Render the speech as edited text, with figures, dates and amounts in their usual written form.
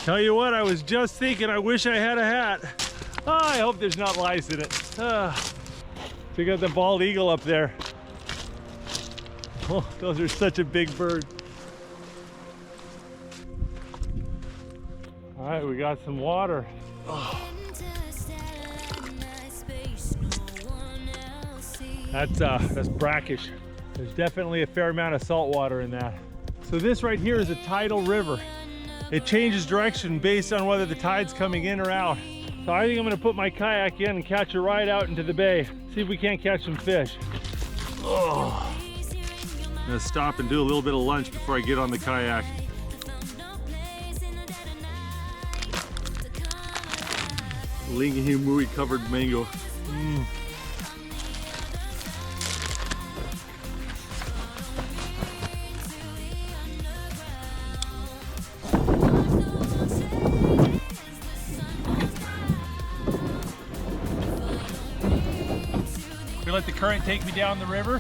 Tell you what, I was just thinking, I wish I had a hat. Oh, I hope there's not lice in it. Check out the bald eagle up there. Oh, those are such a big bird. All right, we got some water. Oh. That's brackish. There's definitely a fair amount of salt water in that. So this right here is a tidal river. It changes direction based on whether the tide's coming in or out. So I think I'm gonna put my kayak in and catch a ride out into the bay. See if we can't catch some fish. Oh. I'm gonna stop and do a little bit of lunch before I get on the kayak. Lingihimui covered mango. We let the current take me down the river.